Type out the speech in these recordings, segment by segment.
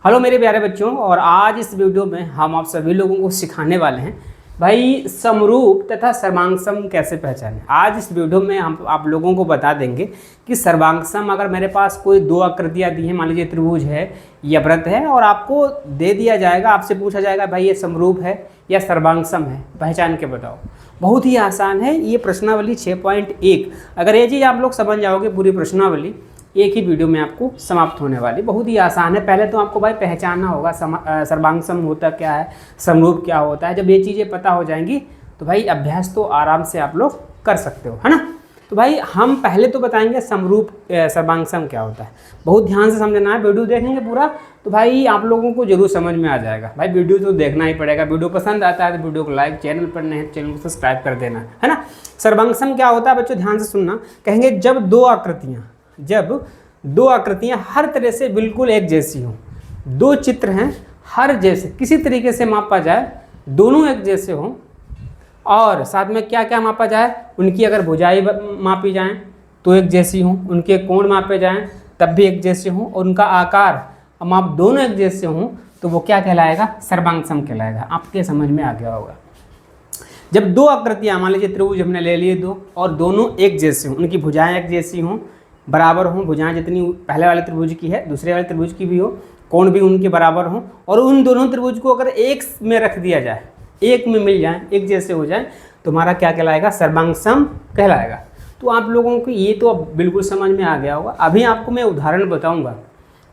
Hello मेरे प्यारे बच्चों, और आज इस वीडियो में हम आप सभी लोगों को सिखाने वाले हैं भाई समरूप तथा सर्वांगसम कैसे पहचानें। आज इस वीडियो में हम आप लोगों को बता देंगे कि सर्वांगसम अगर मेरे पास कोई दो आकृतियाँ दी हैं, मान लीजिए त्रिभुज है या वृत्त है, और आपको दे दिया जाएगा, आपसे पूछा जाएगा भाई ये समरूप है या सर्वांगसम है, पहचान के बताओ। बहुत ही आसान है ये प्रश्नावली 6.1। अगर ये चीज़ आप लोग समझ जाओगे, पूरी प्रश्नावली एक ही वीडियो में आपको समाप्त होने वाली। बहुत ही आसान है। पहले तो आपको भाई पहचानना होगा सर्वांगसम होता क्या है, समरूप क्या होता है। जब ये चीज़ें पता हो जाएंगी तो भाई अभ्यास तो आराम से आप लोग कर सकते हो, है ना। तो भाई हम पहले तो बताएंगे समरूप सर्वांगसम क्या होता है। बहुत ध्यान से समझना है, वीडियो देखेंगे पूरा तो भाई आप लोगों को जरूर समझ में आ जाएगा। भाई वीडियो तो देखना ही पड़ेगा। वीडियो पसंद आता है तो वीडियो को लाइक, चैनल पर नहीं चैनल को सब्सक्राइब कर देना, है ना। सर्वांगसम क्या होता है बच्चों, ध्यान से सुनना। कहेंगे जब दो आकृतियां हर तरह से बिल्कुल एक जैसी हों, दो चित्र हैं हर जैसे किसी तरीके से मापा जाए, दोनों एक जैसे हों, और साथ में क्या क्या मापा जाए, उनकी अगर भुजाएं मापी जाएं तो एक जैसी हों, उनके कोण मापे जाएं तब भी एक जैसे हों, और उनका आकार माप दोनों एक जैसे हों, तो वो क्या कहलाएगा, सर्वांगसम कहलाएगा। आपके समझ में आ गया होगा। जब दो आकृतियाँ, मान लीजिए त्रिभुज हमने ले लिए दो, और दोनों एक जैसे हों, उनकी भुजाएं एक जैसी हों, बराबर हों, भुजाएं जितनी पहले वाले त्रिभुज की है दूसरे वाले त्रिभुज की भी हो, कोण भी उनके बराबर हों, और उन दोनों त्रिभुज को अगर एक में रख दिया जाए, एक में मिल जाए, एक जैसे हो जाए, तो हमारा क्या कहलाएगा, सर्वांगसम कहलाएगा। तो आप लोगों को ये तो अब बिल्कुल समझ में आ गया होगा। अभी आपको मैं उदाहरण बताऊँगा,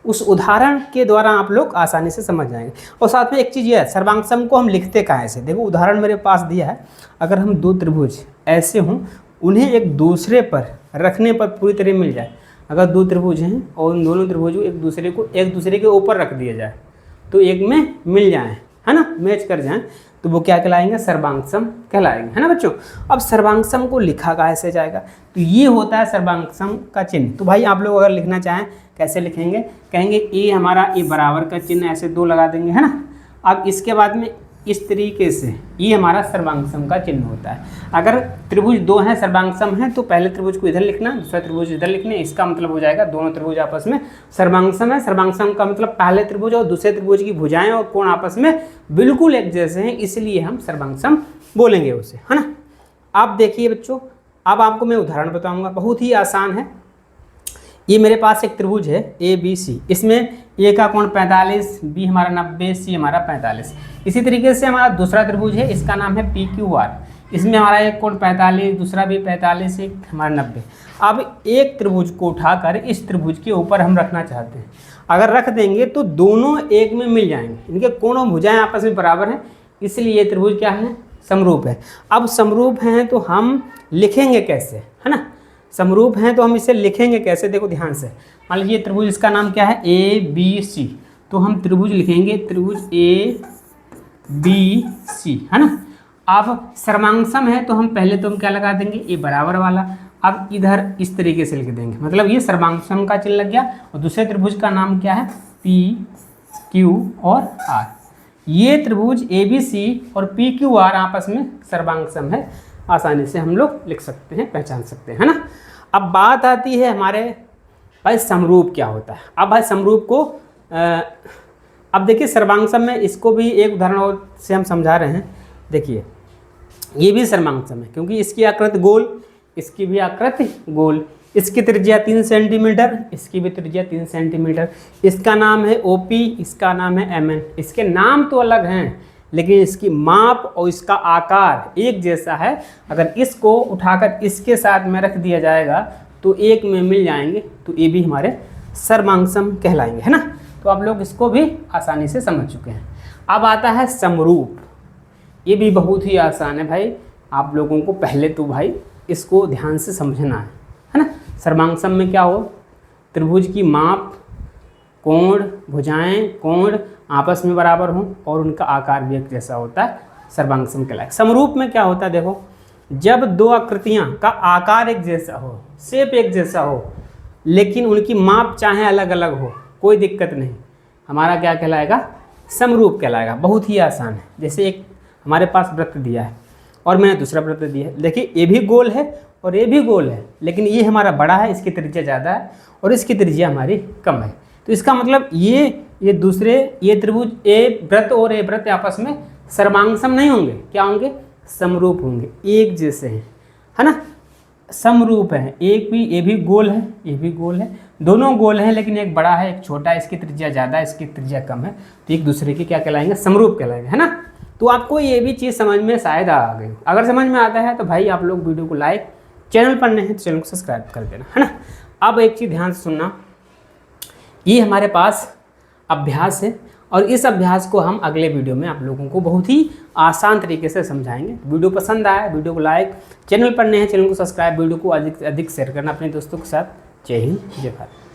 उस उदाहरण के द्वारा आप लोग आसानी से समझ जाएंगे। और साथ में एक चीज़ ये है, सर्वांगसम को हम लिखते कहाँ ऐसे, देखो उदाहरण मेरे पास दिया है। अगर हम दो त्रिभुज ऐसे हों, उन्हें एक दूसरे पर रखने पर पूरी तरह मिल जाए। अगर दो त्रिभुज हैं और उन दोनों त्रिभुज को एक दूसरे के ऊपर रख दिया जाए तो एक में मिल जाएं, है ना, मैच कर जाएं, तो वो क्या कहलाएंगे, सर्वांगसम कहलाएंगे, है ना बच्चों। अब सर्वांगसम को लिखा कैसे जाएगा, तो ये होता है सर्वांगसम का चिन्ह। तो भाई आप लोग अगर लिखना चाहें कैसे लिखेंगे, कहेंगे ए हमारा ए बराबर का चिन्ह ऐसे दो लगा देंगे, है ना। अब इसके बाद में इस तरीके से ये हमारा सर्वांगसम का चिन्ह होता है। अगर त्रिभुज दो हैं, सर्वांगसम है, तो पहले त्रिभुज को इधर लिखना, दूसरा त्रिभुज इधर लिखना। इसका मतलब हो जाएगा दोनों त्रिभुज आपस में सर्वांगसम है। सर्वांगसम का मतलब पहले त्रिभुज और दूसरे त्रिभुज की भुजाएं और कोण आपस में बिल्कुल एक जैसे हैं, इसलिए हम सर्वांगसम बोलेंगे उसे, है ना। आप देखिए बच्चों, अब आपको मैं उदाहरण बताऊँगा, बहुत ही आसान है। ये मेरे पास एक त्रिभुज है ए बी सी, इसमें ए का कोण 45, बी हमारा 90, सी हमारा 45। इसी तरीके से हमारा दूसरा त्रिभुज है, इसका नाम है पी क्यू आर, इसमें हमारा एक कोण 45, दूसरा भी 45, एक हमारा 90। अब एक त्रिभुज को उठाकर इस त्रिभुज के ऊपर हम रखना चाहते हैं। अगर रख देंगे तो दोनों एक में मिल जाएंगे, इनके कोण और भुजाएं आपस में बराबर हैं, इसलिए ये त्रिभुज क्या है, समरूप है। अब समरूप हैं तो हम लिखेंगे कैसे, है ना। समरूप हैं तो हम इसे लिखेंगे कैसे, देखो ध्यान से। मान लीजिए त्रिभुज, इसका नाम क्या है, ए बी सी, तो हम त्रिभुज लिखेंगे त्रिभुज ए बी सी, है ना। अब सर्वांगसम है तो हम पहले तो हम क्या लगा देंगे, ए बराबर वाला। अब इधर इस तरीके से लिख देंगे, मतलब ये सर्वांगसम का चिन्ह लग गया। और दूसरे त्रिभुज का नाम क्या है, पी क्यू और आर। ये त्रिभुज ए बी सी और पी क्यू आर आपस में सर्वांगसम है, आसानी से हम लोग लिख सकते हैं, पहचान सकते हैं, है ना। अब बात आती है हमारे भाई समरूप क्या होता है। अब भाई समरूप को अब देखिए सर्वांगसम में इसको भी एक उदाहरण से हम समझा रहे हैं। देखिए ये भी सर्वांगसम है, क्योंकि इसकी आकृति गोल, इसकी भी आकृति गोल, इसकी त्रिज्या 3 सेंटीमीटर, इसकी भी त्रिज्या 3 सेंटीमीटर। इसका नाम है ओपी, इसका नाम है एमएन। इसके नाम तो अलग हैं लेकिन इसकी माप और इसका आकार एक जैसा है। अगर इसको उठाकर इसके साथ में रख दिया जाएगा तो एक में मिल जाएंगे, तो ये भी हमारे सर्वांगसम कहलाएंगे, है ना। तो आप लोग इसको भी आसानी से समझ चुके हैं। अब आता है समरूप, ये भी बहुत ही आसान है भाई। आप लोगों को पहले तो भाई इसको ध्यान से समझना है ना। सर्वांगसम में क्या हो, त्रिभुज की माप, कोण, भुजाएं, कोण आपस में बराबर हों और उनका आकार भी एक जैसा होता है, सर्वांगसम कहलाएगा। समरूप में क्या होता है, देखो जब दो आकृतियां का आकार एक जैसा हो, शेप एक जैसा हो, लेकिन उनकी माप चाहे अलग अलग हो, कोई दिक्कत नहीं, हमारा क्या कहलाएगा, समरूप कहलाएगा। बहुत ही आसान है। जैसे एक हमारे पास वृत्त दिया है और मैंने दूसरा वृत्त दिया है, देखिए ये भी गोल है और ये भी गोल है, लेकिन ये हमारा बड़ा है, इसकी त्रिज्या ज़्यादा है और इसकी त्रिज्या हमारी कम है। तो इसका मतलब ये ये दूसरे, ये त्रिभुज ए वृत्त और ए वृत्त आपस में सर्वांगसम नहीं होंगे, क्या होंगे, समरूप होंगे, एक जैसे हैं, है ना, समरूप है। एक भी, ये भी गोल है, ये भी गोल है, दोनों गोल हैं, लेकिन एक बड़ा है एक छोटा है, इसकी त्रिज्या ज़्यादा है इसकी त्रिज्या कम है, तो एक दूसरे के क्या कहलाएंगे, समरूप कहलाएंगे, है ना। तो आपको ये भी चीज़ समझ में शायद आ गई। अगर समझ में आता है तो भाई आप लोग वीडियो को लाइक, चैनल पर नए हैं तो चैनल को सब्सक्राइब कर देना, है ना। अब एक चीज़ ध्यान से सुनना, ये हमारे पास अभ्यास है और इस अभ्यास को हम अगले वीडियो में आप लोगों को बहुत ही आसान तरीके से समझाएंगे। वीडियो पसंद आया वीडियो को लाइक, चैनल पर नए हैं चैनल को सब्सक्राइब, वीडियो को अधिक से अधिक शेयर करना अपने दोस्तों के साथ। जय हिंद, जय भारत।